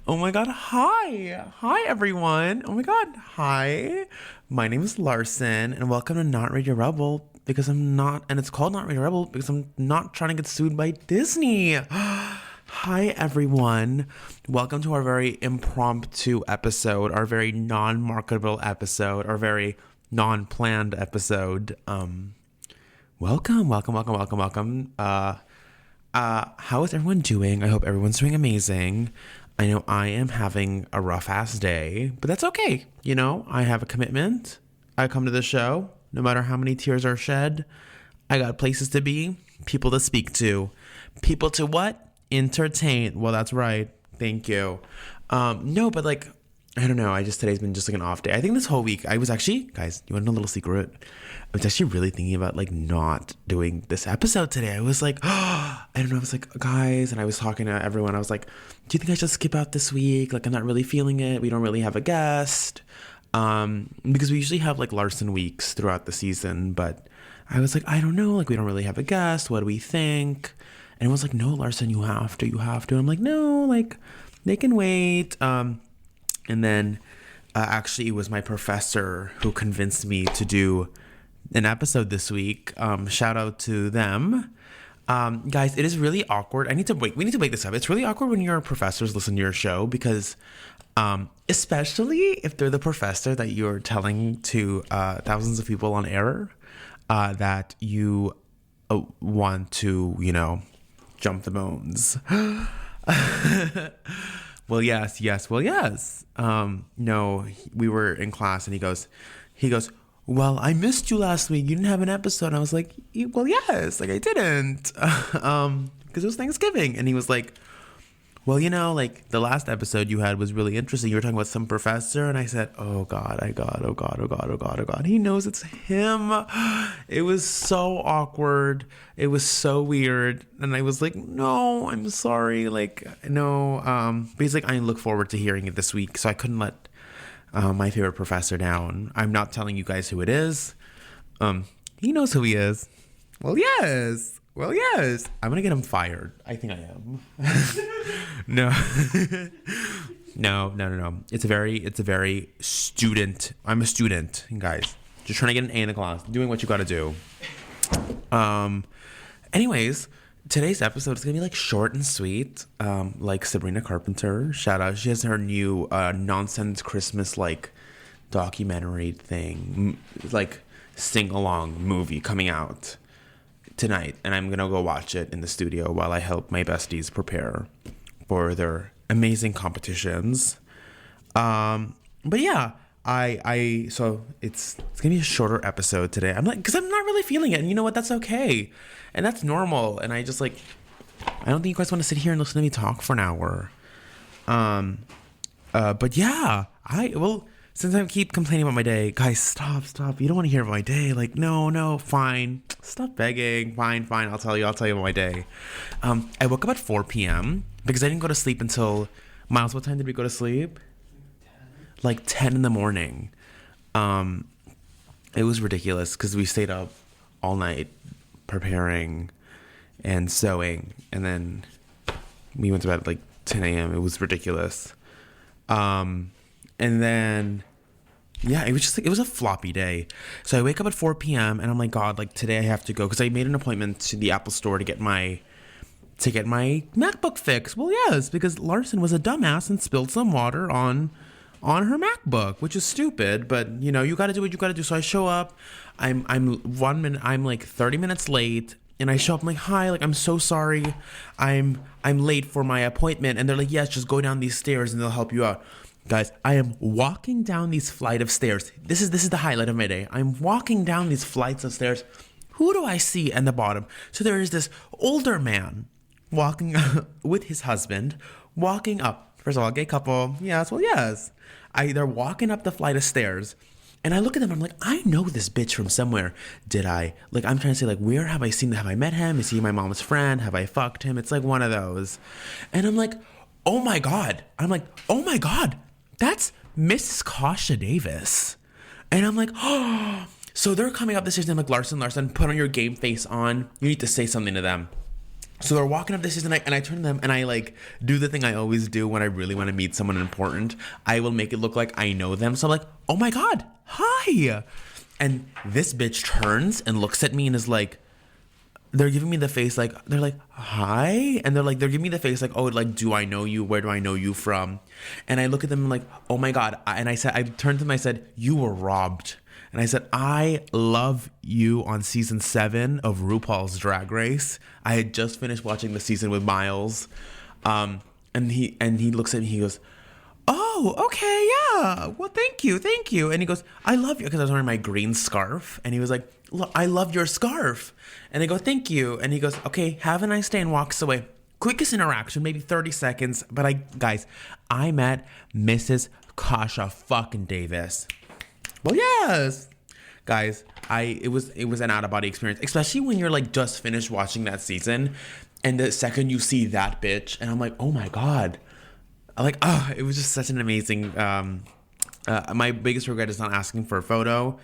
Oh my god, hi. Hi everyone. Oh my god, hi. My name is Larson and welcome to Not Radio Rebel because I'm not and it's called Not Radio Rebel because I'm not trying to get sued by Disney. Hi everyone. Welcome to our very impromptu episode, our very non-marketable episode, our very non-planned episode. Welcome. How is everyone doing? I hope everyone's doing amazing. I know I am having a rough ass day, but that's okay. You know, I have a commitment. I come to the show, no matter how many tears are shed. I got places to be, people to speak to. People to what? Entertain. Well, that's right. Thank you. No, but like, I don't know. Today's been just like an off day. I think this whole week I was actually, guys, you want to know a little secret? I was actually really thinking about like not doing this episode today. I was like, I don't know. I was like, guys, and I was talking to everyone. I was like, do you think I should skip out this week? Like, I'm not really feeling it. We don't really have a guest. Because we usually have like Larson weeks throughout the season, but I was like, I don't know. Like, we don't really have a guest. What do we think? And it was like, no, Larson, you have to. And I'm like, no, like, they can wait. And then actually, it was my professor who convinced me to do an episode this week. Shout out to them. Guys, it is really awkward. We need to break this up. It's really awkward when your professors listen to your show because especially if they're the professor that you're telling to thousands of people on air that you want to, jump the bones. Well, yes. No, we were in class and he goes, well, I missed you last week. You didn't have an episode. And I was like, well, yes, like I didn't, because it was Thanksgiving. And he was like, well, like the last episode you had was really interesting. You were talking about some professor. And I said, oh God. He knows it's him. It was so awkward. It was so weird. And I was like, no, I'm sorry. Like, no. But he's like, I look forward to hearing it this week. So I couldn't let my favorite professor down. I'm not telling you guys who it is. He knows who he is. Well, yes. I'm gonna get him fired. I think I am. No. No. It's a very student. I'm a student, guys. Just trying to get an A in the class. Doing what you gotta do. Anyways, today's episode is gonna be like short and sweet. Like Sabrina Carpenter. Shout out. She has her new nonsense Christmas like documentary thing, like sing along movie coming out tonight, and I'm gonna go watch it in the studio while I help my besties prepare for their amazing competitions. But yeah, so it's gonna be a shorter episode today. I'm like, because I'm not really feeling it, and you know what? That's okay, and that's normal. And I just like, I don't think you guys want to sit here and listen to me talk for an hour. But yeah, since I keep complaining about my day, guys, stop. You don't want to hear about my day. Like, no, fine. Stop begging. Fine. I'll tell you about my day. I woke up at 4 p.m. because I didn't go to sleep until, Miles, what time did we go to sleep? 10. Like 10 in the morning. It was ridiculous because we stayed up all night preparing and sewing. And then we went to bed at like 10 a.m. It was ridiculous. And then, yeah, it was a floppy day. So I wake up at 4 p.m. and I'm like, God, like today I have to go because I made an appointment to the Apple Store to get my MacBook fixed. Well, yes, because Larson was a dumbass and spilled some water on her MacBook, which is stupid. But you got to do what you got to do. So I show up. I'm like 30 minutes late. And I show up, I'm like, hi, like, I'm so sorry. I'm late for my appointment. And they're like, yes, just go down these stairs and they'll help you out. Guys, I am walking down these flight of stairs. This is the highlight of my day. I'm walking down these flights of stairs. Who do I see at the bottom? So there is this older man walking with his husband, walking up. First of all, gay couple. Yes, well, yes. They're walking up the flight of stairs. And I look at them, I'm like, I know this bitch from somewhere. Did I? Like, I'm trying to say, like, where have I seen him? Have I met him? Is he my mom's friend? Have I fucked him? It's like one of those. And I'm like, oh my God. That's Mrs. Kasha Davis. And I'm like, oh. So they're coming up the stairs and I'm like, Larson, put on your game face on. You need to say something to them. So they're walking up the stairs, and I turn to them and I like do the thing I always do when I really want to meet someone important. I will make it look like I know them. So I'm like, oh my God, hi. And this bitch turns and looks at me and is like, they're giving me the face like, they're like, hi. And they're giving me the face like, oh, like, do I know you? Where do I know you from? And I look at them and I'm like, oh my God. And I turned to them, I said, you were robbed. And I said, I love you on season 7 of RuPaul's Drag Race. I had just finished watching the season with Miles. And he looks at me, he goes, oh, okay, yeah. Well, thank you. And he goes, I love you, because I was wearing my green scarf. And he was like, look, I love your scarf. And I go, thank you. And he goes, okay, have a nice day, and walks away. Quickest interaction, maybe 30 seconds. But I met Mrs. Kasha fucking Davis. Well, yes, guys, it was an out of body experience, especially when you're like just finished watching that season, and the second you see that bitch, and I'm like, oh my God, it was just such an amazing. My biggest regret is not asking for a photo,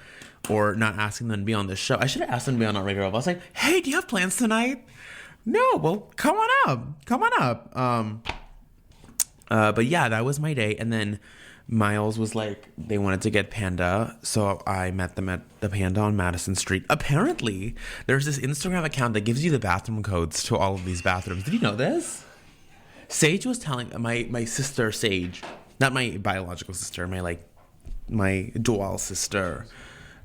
or not asking them to be on this show. I should have asked them to be on Not Regular. I was like, hey, do you have plans tonight? No, well, come on up. But yeah, that was my day, and then Miles was like, they wanted to get Panda, so I met them at the Panda on Madison Street. Apparently, there's this Instagram account that gives you the bathroom codes to all of these bathrooms. Did you know this? Sage was telling my sister Sage, not my biological sister, my dual sister,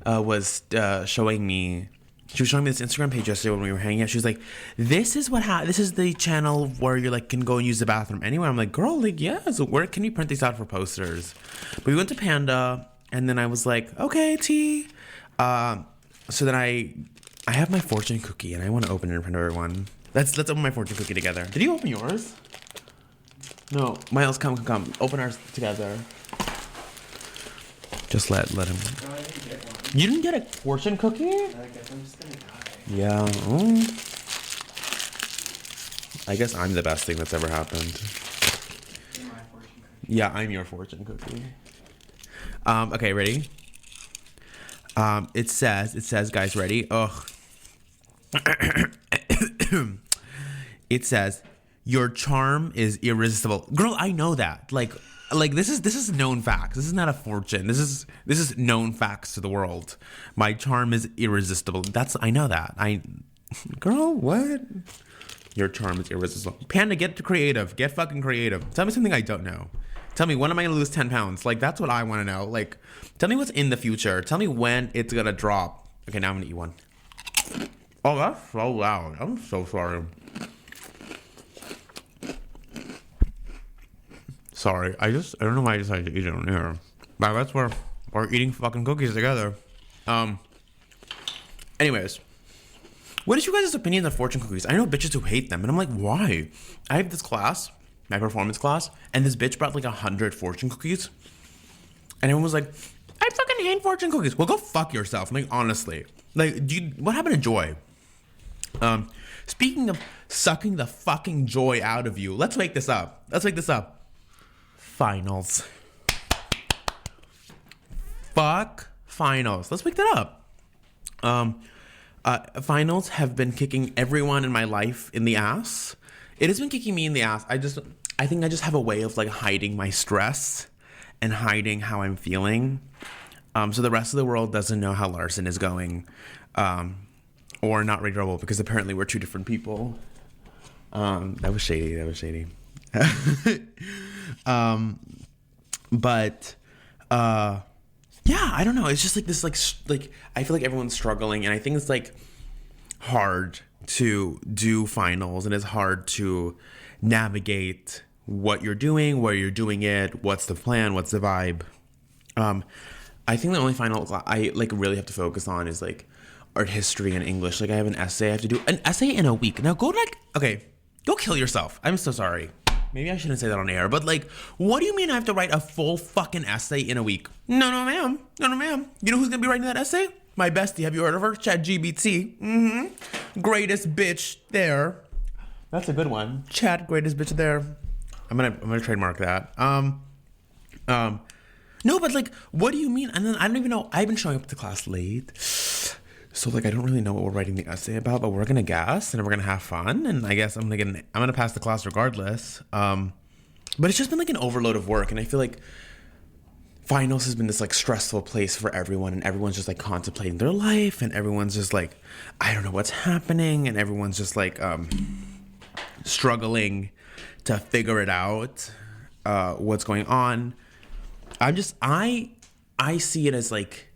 was showing me. She was showing me this Instagram page yesterday when we were hanging out. She was like, this is the channel where you like can go and use the bathroom anywhere. I'm like, girl, like, yes, where can you print these out for posters? But we went to Panda, and then I was like, okay, T. So then I have my fortune cookie, and I want to open it in front of everyone. Let's open my fortune cookie together. Did you open yours? No. Miles, come. Open ours together. Just let him. No, I didn't get one. You didn't get a fortune cookie? I guess I'm just gonna die. Yeah. I guess I'm the best thing that's ever happened. You're my fortune cookie. Yeah, I'm your fortune cookie. Okay, ready? It says, guys, ready? Ugh. It says, your charm is irresistible. Girl, I know that. Like this is known facts. This is not a fortune. This is known facts to the world. My charm is irresistible. I know that. Girl, what? Your charm is irresistible. Panda, get creative. Get fucking creative. Tell me something I don't know. Tell me, when am I gonna lose 10 pounds? Like, that's what I want to know. Like, tell me what's in the future. Tell me when it's gonna drop. Okay, now I'm gonna eat one. Oh, that's so loud. I'm so sorry. Sorry, I don't know why I decided to eat it on here. But that's where we're eating fucking cookies together. Anyways, what is you guys' opinion of fortune cookies? I know bitches who hate them, and I'm like, why? I have this class, my performance class, and this bitch brought like 100 fortune cookies, and everyone was like, I fucking hate fortune cookies. Well, go fuck yourself. Like, honestly, like, what happened to joy? Speaking of sucking the fucking joy out of you, let's wake this up. Finals. Fuck finals. Let's wake that up. Finals have been kicking everyone in my life in the ass. It has been kicking me in the ass. I think I just have a way of like hiding my stress and hiding how I'm feeling. So the rest of the world doesn't know how Larson is going. Or Not Regular, because apparently we're two different people. That was shady. Yeah, I don't know. It's just like this, like I feel like everyone's struggling, and I think it's like hard to do finals, and it's hard to navigate what you're doing, where you're doing it, what's the plan, what's the vibe. I think the only final I like really have to focus on is like art history and English. Like I have an essay I have to do, an essay in a week. Now go kill yourself. I'm so sorry. Maybe I shouldn't say that on air, but like, what do you mean I have to write a full fucking essay in a week? No, ma'am. You know who's gonna be writing that essay? My bestie. Have you heard of her? ChatGPT. Greatest bitch there. That's a good one. Chat, greatest bitch there. I'm gonna trademark that. No, but like, what do you mean? And then I don't even know. I've been showing up to class late. So like I don't really know what we're writing the essay about, but we're gonna guess and we're gonna have fun. And I guess I'm gonna pass the class regardless. But it's just been like an overload of work, and I feel like finals has been this like stressful place for everyone, and everyone's just like contemplating their life, and everyone's just like, I don't know what's happening, and everyone's just like struggling to figure it out, what's going on. I see it as like,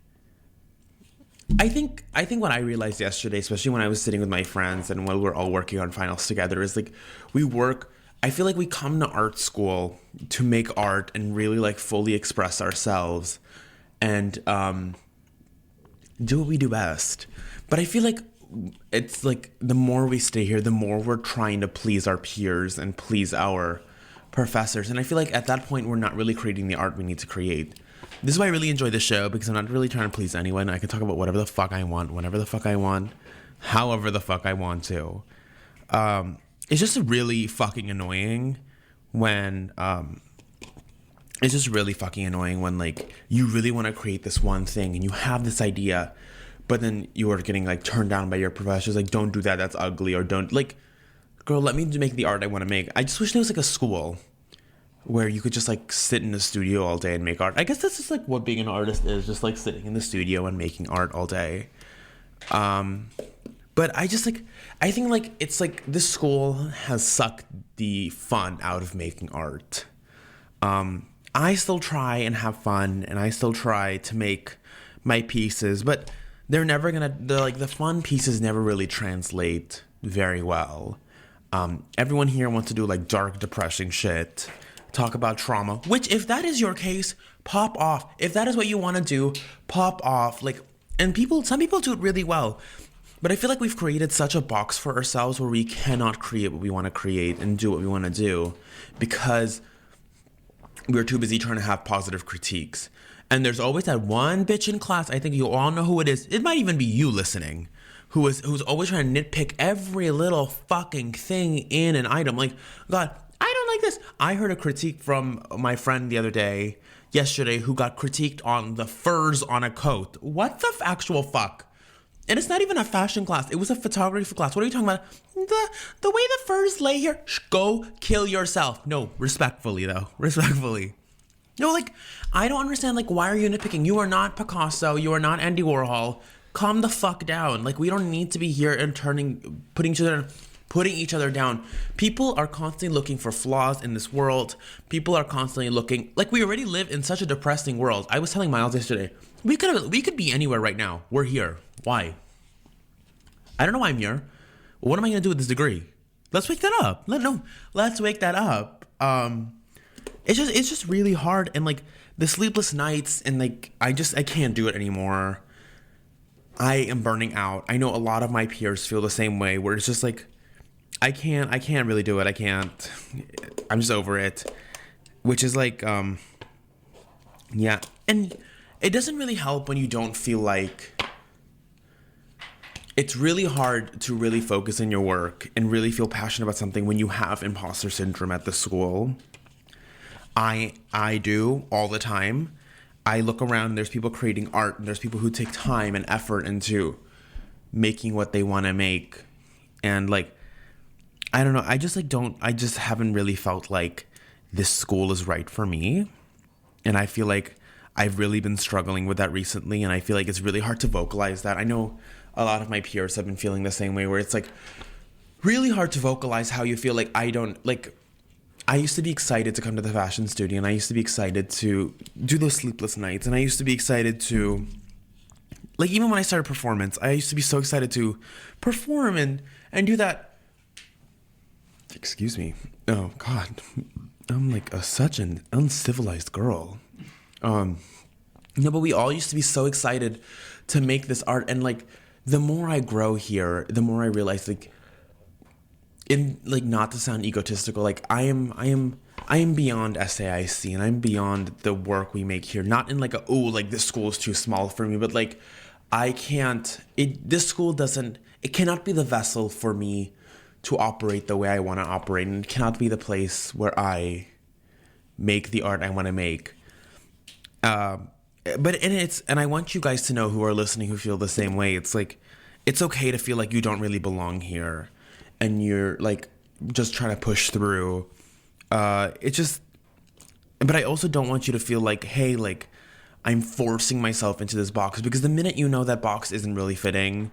I think what I realized yesterday, especially when I was sitting with my friends and when we're all working on finals together, is like I feel like we come to art school to make art and really like fully express ourselves and do what we do best. But I feel like it's like the more we stay here, the more we're trying to please our peers and please our professors. And I feel like at that point, we're not really creating the art we need to create. This is why I really enjoy this show, because I'm not really trying to please anyone. I can talk about whatever the fuck I want, whenever the fuck I want, however the fuck I want to. It's just really fucking annoying when like you really want to create this one thing and you have this idea, but then you are getting like turned down by your professors, like, don't do that, that's ugly, or don't, like, girl, let me make the art I want to make. I just wish there was like a school where you could just like sit in the studio all day and make art. I guess that's just like what being an artist is, just like sitting in the studio and making art all day. But I think like it's like this school has sucked the fun out of making art. I still try and have fun, and I still try to make my pieces, but the fun pieces never really translate very well. Everyone here wants to do like dark, depressing shit, talk about trauma, which if that is your case, pop off. If that is what you want to do, pop off. Like, and some people do it really well. But I feel like we've created such a box for ourselves where we cannot create what we want to create and do what we want to do because we're too busy trying to have positive critiques. And there's always that one bitch in class, I think you all know who it is. It might even be you listening, who's always trying to nitpick every little fucking thing in an item. Like, God, I don't like this. I heard a critique from my friend yesterday, who got critiqued on the furs on a coat. What the actual fuck? And it's not even a fashion class. It was a photography class. What are you talking about? The way the furs lay here. Go kill yourself. No, respectfully though. Respectfully. No, like, I don't understand, like, why are you nitpicking? You are not Picasso. You are not Andy Warhol. Calm the fuck down. Like, we don't need to be here and putting each other down. People are constantly looking for flaws in this world. People are constantly looking, like, we already live in such a depressing world. I was telling Miles yesterday, we could be anywhere right now. We're here. Why? I don't know why I'm here. What am I going to do with this degree? Let's wake that up. Let's wake that up. It's just really hard, and like the sleepless nights, and like I can't do it anymore. I am burning out. I know a lot of my peers feel the same way, where it's just like I can't really do it. I can't. I'm just over it. Which is like yeah. And it doesn't really help when you don't feel like, it's really hard to really focus in your work and really feel passionate about something when you have imposter syndrome at the school. I do all the time. I look around, there's people creating art, and there's people who take time and effort into making what they want to make. And like, I don't know, I just haven't really felt like this school is right for me. And I feel like I've really been struggling with that recently, and I feel like it's really hard to vocalize that. I know a lot of my peers have been feeling the same way, where it's like really hard to vocalize how you feel. Like, I used to be excited to come to the fashion studio, and I used to be excited to do those sleepless nights, and I used to be excited to, like, even when I started performance, I used to be so excited to perform and do that. Excuse me. Oh God, I'm like such an uncivilized girl. No, but we all used to be so excited to make this art, and like the more I grow here, the more I realize, like, in like, not to sound egotistical, like I am beyond SAIC, and I'm beyond the work we make here. Not in like like this school is too small for me, but like this school it cannot be the vessel for me to operate the way I want to operate, and it cannot be the place where I make the art I want to make. And I want you guys to know, who are listening, who feel the same way. It's like, it's okay to feel like you don't really belong here and you're like just trying to push through. It just, but I also don't want you to feel like, hey, like I'm forcing myself into this box, because the minute you know that box isn't really fitting,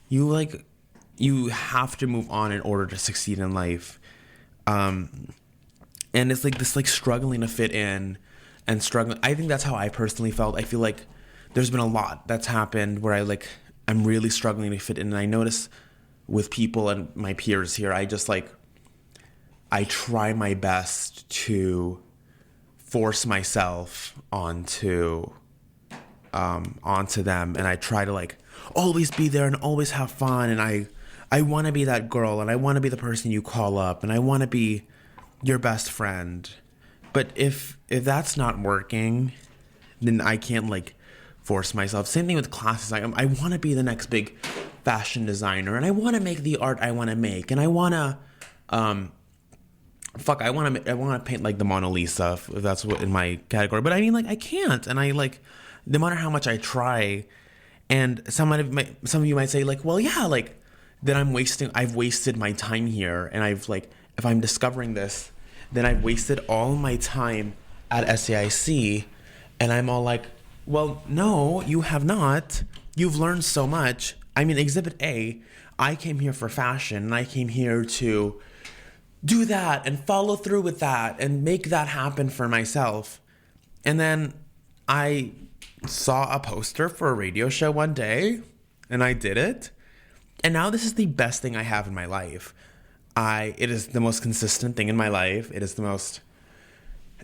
you have to move on in order to succeed in life. And it's like this like struggling to fit in and struggling. I think that's how I personally felt. I feel like there's been a lot that's happened where I'm really struggling to fit in. And I notice with people and my peers here, I try my best to force myself onto them, and I try to like always be there and always have fun, and I want to be that girl, and I want to be the person you call up, and I want to be your best friend. But if that's not working, then I can't like force myself. Same thing with classes. I want to be the next big fashion designer, and I want to make the art I want to make, and I want to I want to paint like the Mona Lisa, if that's what in my category. But I mean, like, I can't, and I like, no matter how much I try, and some of you might say like, well, yeah, like then I've wasted my time here, and I've like, if I'm discovering this, then I've wasted all my time at SAIC, and I'm all like, well, no, you have not. You've learned so much. I mean, Exhibit A, I came here for fashion, and I came here to do that and follow through with that and make that happen for myself. And then I saw a poster for a radio show one day, and I did it. And now this is the best thing I have in my life. It is the most consistent thing in my life. It is the most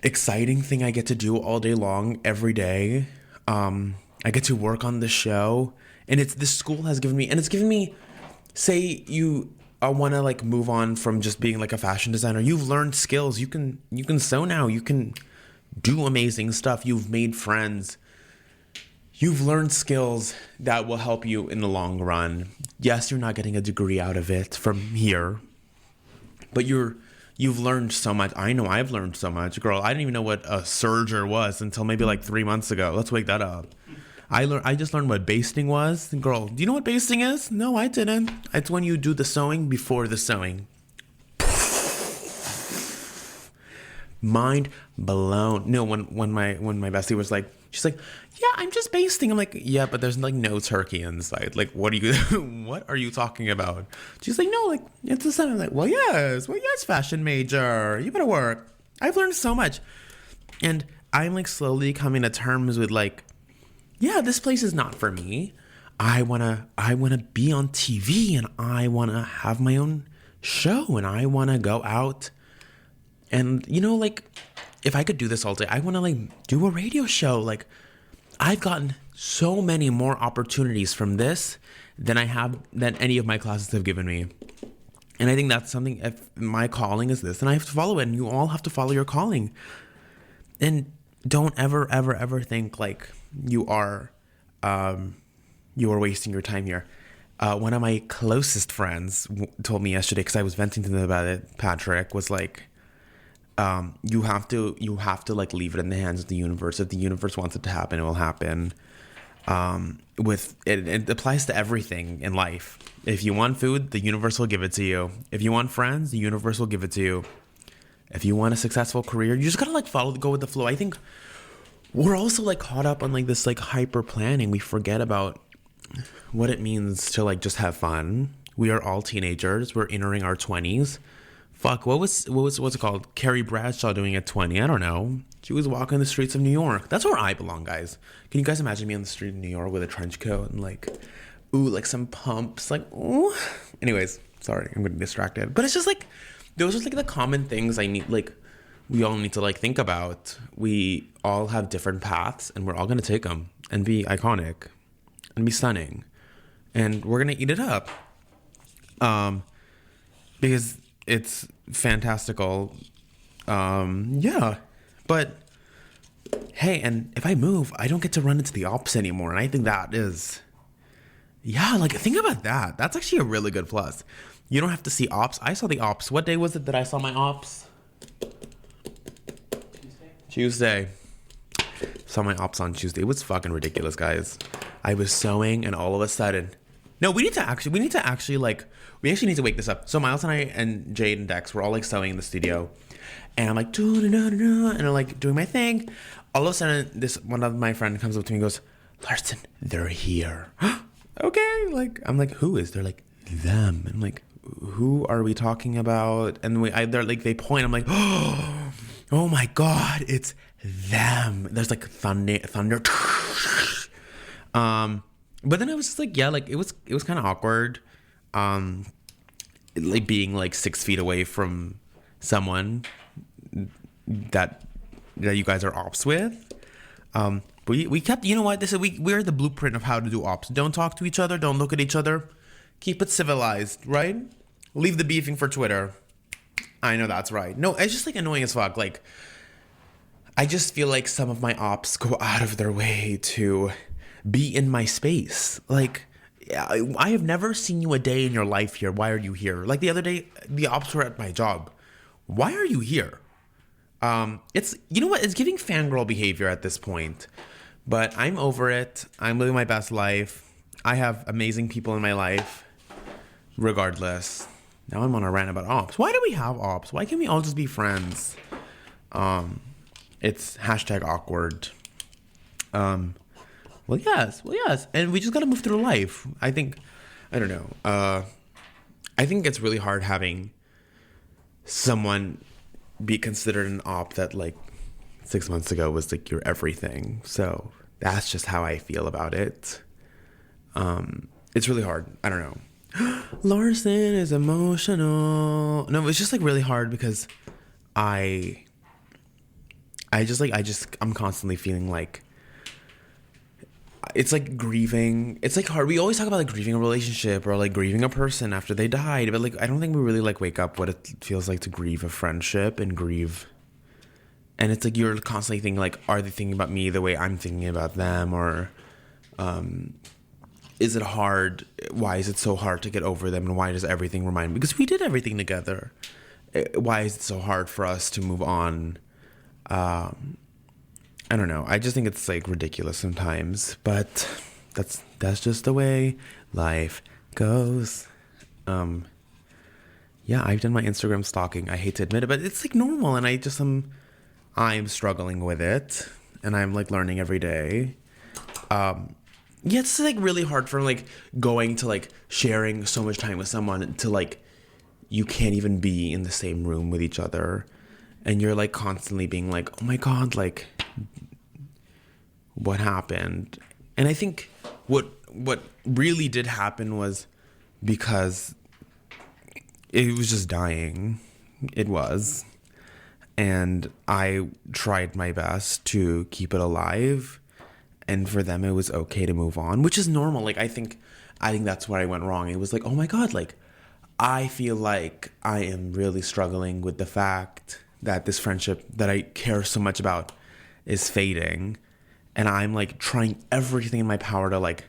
exciting thing I get to do all day long, every day. I get to work on the show, and this school has given me, and it's given me, say you want to like move on from just being like a fashion designer. You've learned skills. You can sew now. You can do amazing stuff. You've made friends. You've learned skills that will help you in the long run. Yes, you're not getting a degree out of it from here, but you've learned so much. I know I've learned so much. Girl, I didn't even know what a serger was until maybe like 3 months ago. Let's wake that up. I just learned what basting was. Girl, do you know what basting is? No, I didn't. It's when you do the sewing before the sewing. Mind blown. No, when my bestie was like, she's like, yeah, I'm just basting. I'm like, yeah, but there's like no turkey inside. Like, what are you talking about? She's like, no, like it's the same. I'm like, well, yes, fashion major. You better work. I've learned so much, and I'm like slowly coming to terms with like, yeah, this place is not for me. I wanna be on TV, and I wanna have my own show, and I wanna go out, and like, if I could do this all day, I wanna like do a radio show. Like, I've gotten so many more opportunities from this than any of my classes have given me. And I think that's something, if my calling is this, and I have to follow it, and you all have to follow your calling. And don't ever, ever, ever think like you are wasting your time here. One of my closest friends told me yesterday, because I was venting to them about it, Patrick, was like, you have to like leave it in the hands of the universe. If the universe wants it to happen, it will happen. It applies to everything in life. If you want food, the universe will give it to you. If you want friends, the universe will give it to you. If you want a successful career, you just gotta like go with the flow. I think we're also like caught up on like this like hyper planning. We forget about what it means to like just have fun. We are all teenagers. We're entering our 20s. Fuck, what's it called? Carrie Bradshaw doing at 20? I don't know. She was walking the streets of New York. That's where I belong, guys. Can you guys imagine me on the street in New York with a trench coat and like, ooh, like some pumps, like, ooh. Anyways, sorry, I'm getting distracted. But it's just like, those are like the common things we all need to like think about. We all have different paths, and we're all gonna take them and be iconic and be stunning, and we're gonna eat it up. Because it's fantastical. Yeah, but hey, and if I move, I don't get to run into the ops anymore, and I think that is, yeah, like think about that. That's actually a really good plus. You don't have to see ops. I saw the ops. What day was it that I saw my ops? Tuesday. Saw my ops on Tuesday. It was fucking ridiculous, guys. I was sewing, and all of a sudden, No, we need to actually like, we actually need to wake this up. So Miles and I and Jade and Dex were all like sewing in the studio, and I'm like, "Doo-doo-doo-doo-doo," and I'm like doing my thing. All of a sudden, this one of my friend comes up to me and goes, Larson, they're here. Okay, like I'm like, who is? They're like, them. And I'm like, who are we talking about? And they're like, they point. I'm like, oh my god, it's them. There's like thunder. But then I was just like, yeah, like it was kind of awkward, like being like 6 feet away from someone that you guys are ops with. But we kept, you know what? We're the blueprint of how to do ops. Don't talk to each other. Don't look at each other. Keep it civilized, right? Leave the beefing for Twitter. I know that's right. No, it's just like annoying as fuck. Like, I just feel like some of my ops go out of their way to be in my space. Like, I have never seen you a day in your life here. Why are you here? Like the other day, the ops were at my job. Why are you here? It's, you know what? It's giving fangirl behavior at this point. But I'm over it. I'm living my best life. I have amazing people in my life. Regardless. Now I'm on a rant about ops. Why do we have ops? Why can't we all just be friends? It's hashtag awkward. Well, yes. And we just gotta move through life. I don't know. I think it's really hard having someone be considered an op that like 6 months ago was like your everything. So that's just how I feel about it. It's really hard. I don't know. Larson is emotional. No, it's just like really hard because I'm constantly feeling like it's like grieving. It's like hard. We always talk about like grieving a relationship or like grieving a person after they died, but like I don't think we really like wake up what it feels like to grieve a friendship and grieve. And it's like you're constantly thinking like, are they thinking about me the way I'm thinking about them, or is it hard? Why is it so hard to get over them, and why does everything remind me? Because we did everything together. Why is it so hard for us to move on? I don't know. I just think it's like ridiculous sometimes, but that's just the way life goes. Yeah, I've done my Instagram stalking. I hate to admit it, but it's like normal, and I'm struggling with it, and I'm like learning every day. Yeah, it's like really hard for like going to like sharing so much time with someone to like you can't even be in the same room with each other, and you're like constantly being like, oh my god, like what happened? And I think what really did happen was because it was just dying. It was. And I tried my best to keep it alive. And for them, it was okay to move on, which is normal. Like, I think that's where I went wrong. It was like, oh my God, like, I feel like I am really struggling with the fact that this friendship that I care so much about is fading. And I'm like trying everything in my power to like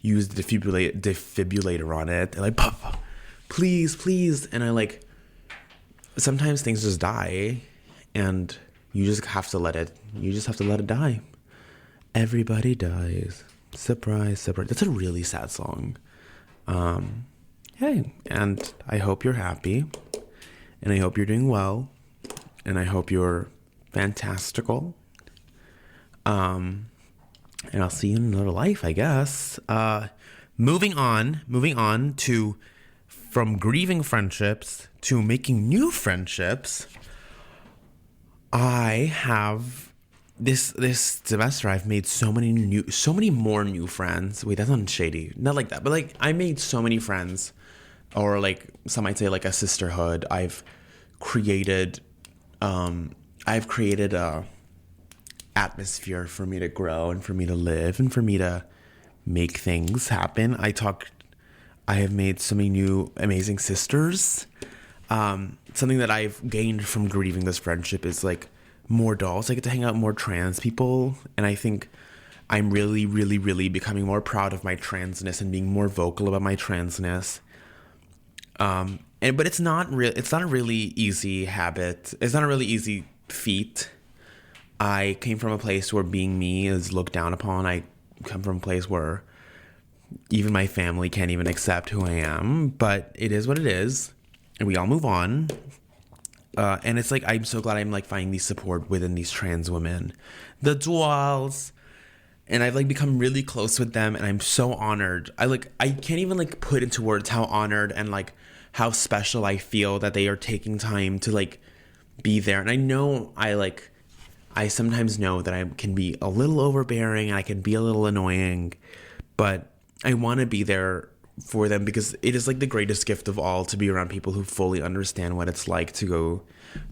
use the defibrillator on it. And like, Papa, please. And I like, sometimes things just die and you just have to let it die. Everybody dies. Surprise. That's a really sad song. Hey, and I hope you're happy, and I hope you're doing well, and I hope you're fantastical. And I'll see you in another life, I guess. Moving on to from grieving friendships to making new friendships. I have this semester I've made so many more new friends. Wait, that's not shady. Not like that. But like I made so many friends, or like some might say like a sisterhood. I've created a atmosphere for me to grow and for me to live and for me to make things happen. I have made so many new amazing sisters. Something that I've gained from grieving this friendship is like more dolls. I get to hang out with more trans people, and I think I'm really, really, really becoming more proud of my transness and being more vocal about my transness. But it's not a really easy habit. It's not a really easy feat. I came from a place where being me is looked down upon. I come from a place where even my family can't even accept who I am, but it is what it is, and we all move on. And it's like, I'm so glad I'm like finding these support within these trans women, the duals, and I've like become really close with them, and I'm so honored. I can't even like put into words how honored and like how special I feel that they are taking time to like be there. And I know I sometimes know that I can be a little overbearing and I can be a little annoying, but I want to be there for them because it is like the greatest gift of all to be around people who fully understand what it's like to go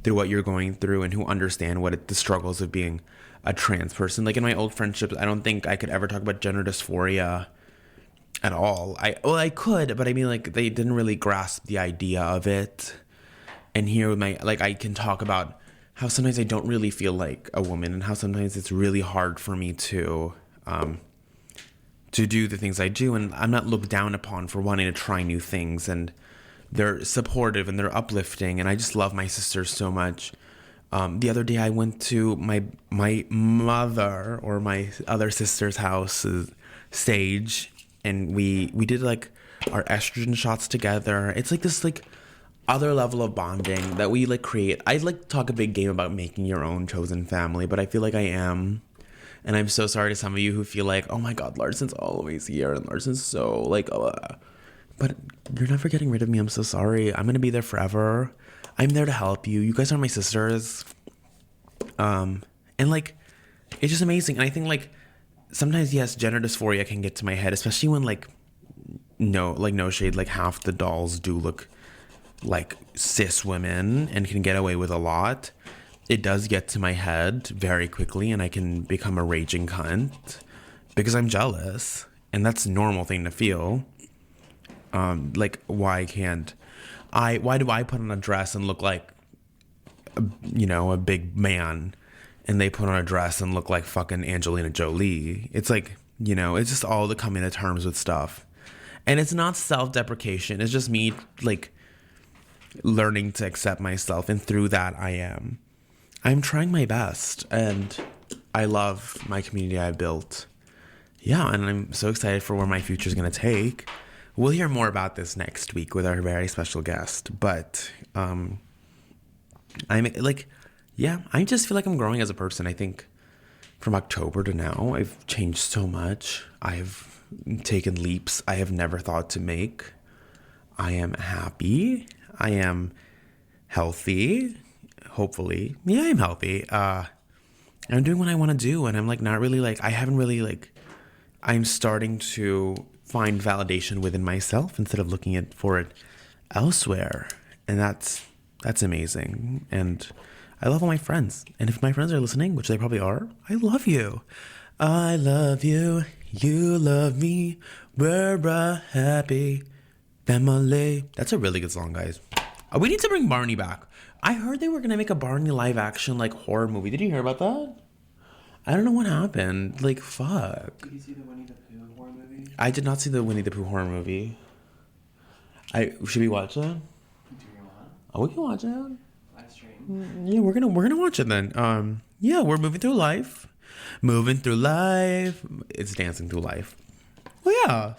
through what you're going through and who understand the struggles of being a trans person. Like in my old friendships, I don't think I could ever talk about gender dysphoria at all. I could, but I mean like they didn't really grasp the idea of it. And here with my, like, I can talk about how sometimes I don't really feel like a woman and how sometimes it's really hard for me to do the things I do. And I'm not looked down upon for wanting to try new things. And they're supportive and they're uplifting. And I just love my sisters so much. The other day I went to my mother or my other sister's house, Sage, and we did like our estrogen shots together. It's like this like other level of bonding that we like create. I like talk a big game about making your own chosen family, but I feel like I am. And I'm so sorry to some of you who feel like, oh my God, Larson's always here and Larson's so like, but you're never getting rid of me. I'm so sorry. I'm going to be there forever. I'm there to help you. You guys are my sisters. And like, it's just amazing. And I think like sometimes, yes, gender dysphoria can get to my head, especially when like, no shade, like half the dolls do look like cis women and can get away with a lot. It does get to my head very quickly and I can become a raging cunt because I'm jealous, and that's a normal thing to feel. Like why do I put on a dress and look like a big man, and they put on a dress and look like fucking Angelina Jolie? It's like, it's just all the coming to terms with stuff. And it's not self-deprecation. It's just me like learning to accept myself, and through that I'm trying my best, and I love my community I built. Yeah, and I'm so excited for where my future is going to take. We'll hear more about this next week with our very special guest, but I'm like, yeah, I just feel like I'm growing as a person. I think from October to now, I've changed so much. I've taken leaps I have never thought to make. I am happy. I am healthy, hopefully. Yeah, I'm healthy. I'm doing what I want to do, and I'm like not really like, I haven't really like, I'm starting to find validation within myself instead of looking for it elsewhere. And that's amazing. And I love all my friends. And if my friends are listening, which they probably are, I love you. I love you. You love me. We're a happy family. That's a really good song, guys. We need to bring Barney back. I heard they were going to make a Barney live action like horror movie. Did you hear about that? I don't know what happened. Like, fuck. Did you see the Winnie the Pooh horror movie? I did not see the Winnie the Pooh horror movie. Should we watch that? Do you want? Oh, we can watch it. Live stream. Yeah, we're gonna watch it then. Yeah, we're moving through life. Moving through life. It's dancing through life. Well, yeah.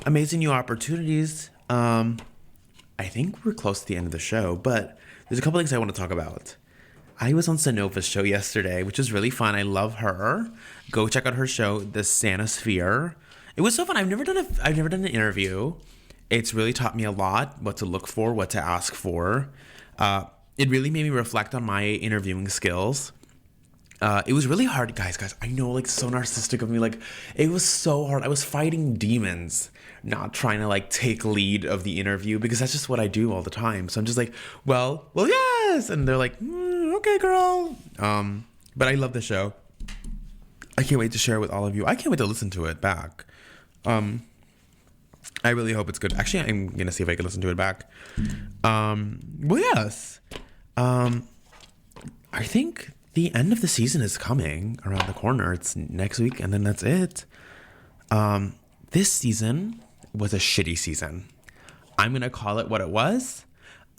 Amazing new opportunities. I think we're close to the end of the show, but there's a couple things I want to talk about. I was on Sanova's show yesterday, which was really fun. I love her. Go check out her show, The Sanosphere. It was so fun. I've never done an interview. It's really taught me a lot, what to look for, what to ask for. It really made me reflect on my interviewing skills. It was really hard, guys. I know, like, so narcissistic of me. Like, it was so hard. I was fighting demons, not trying to like take lead of the interview, because that's just what I do all the time. So I'm just like, well, yes, and they're like, okay, girl. But I love the show. I can't wait to share it with all of you. I can't wait to listen to it back. I really hope it's good. Actually, I'm gonna see if I can listen to it back. Well, yes. I think the end of the season is coming around the corner. It's next week, and then that's it. This season was a shitty season. I'm gonna call it what it was.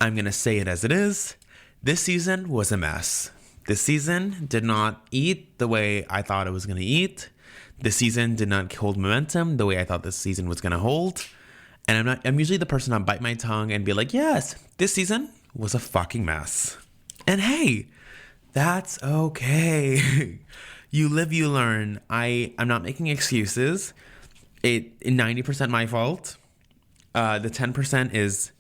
I'm gonna say it as it is. This season was a mess. This season did not eat the way I thought it was gonna eat. the season did not hold momentum the way I thought this season was going to hold. And I'm usually the person that bite my tongue and be like, yes, this season was a fucking mess. And hey, that's okay. You live, you learn. I'm not making excuses. 90% my fault. The 10% is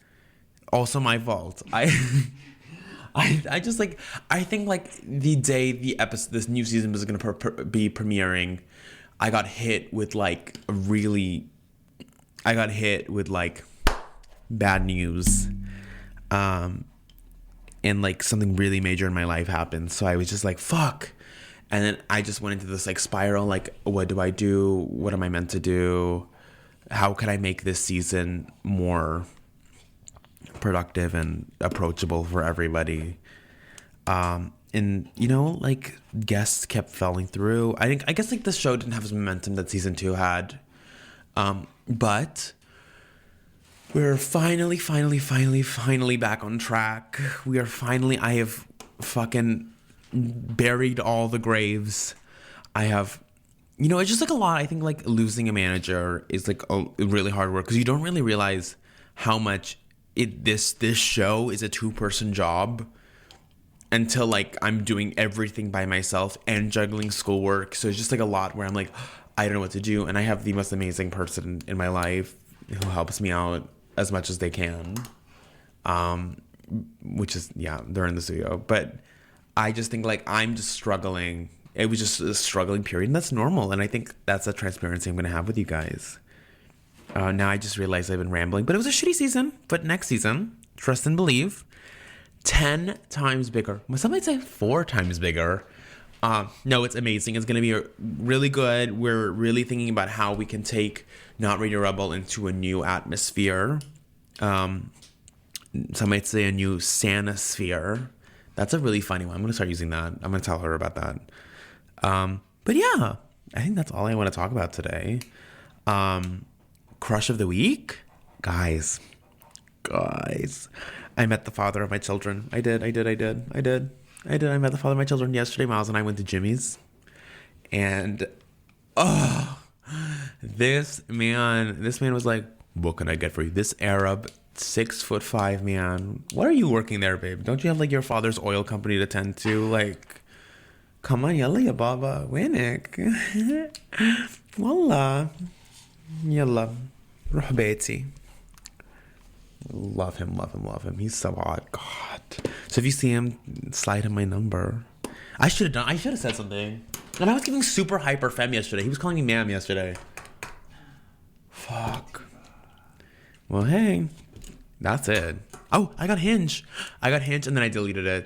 also my fault. I just like, I think like the day this new season was going to be premiering, I got hit with like bad news. And like something really major in my life happened. So I was just like, fuck. And then I just went into this like spiral, like, what do I do? What am I meant to do? How can I make this season more productive and approachable for everybody? And you know, like guests kept falling through. I guess like the show didn't have as momentum that season 2 had. But we're finally back on track. I have fucking buried all the graves. I have, you know, it's just like a lot. I think like losing a manager is like a really hard work because you don't really realize how much this show is a 2-person job until like I'm doing everything by myself and juggling schoolwork. So it's just like a lot where I'm like, I don't know what to do. And I have the most amazing person in my life who helps me out as much as they can. Which is, yeah, they're in the studio. But I just think like I'm just struggling. It was just a struggling period, and that's normal. And I think that's a transparency I'm going to have with you guys. Now I just realized I've been rambling, but it was a shitty season. But next season, trust and believe, 10 times bigger. Some might say 4 times bigger. No, it's amazing. It's going to be really good. We're really thinking about how we can take Not Radio Rebel into a new atmosphere. Some might say a new Santa-sphere. That's a really funny one. I'm going to start using that. I'm going to tell her about that. But yeah, I think that's all I want to talk about today. Crush of the week? Guys. I met the father of my children. I did. I met the father of my children yesterday. Miles and I went to Jimmy's. And, this man was like, what can I get for you? This Arab, 6'5" man. What are you working there, babe? Don't you have like your father's oil company to tend to? Like, come on, yalla ya baba, winik. Wallah. Yalla. Ruh beiti. Love him. He's so hot. God. So if you see him, slide him my number. I should have said something. And I was giving super hyper femme yesterday. He was calling me ma'am yesterday. Fuck. Well, hey. That's it. Oh, I got Hinge and then I deleted it.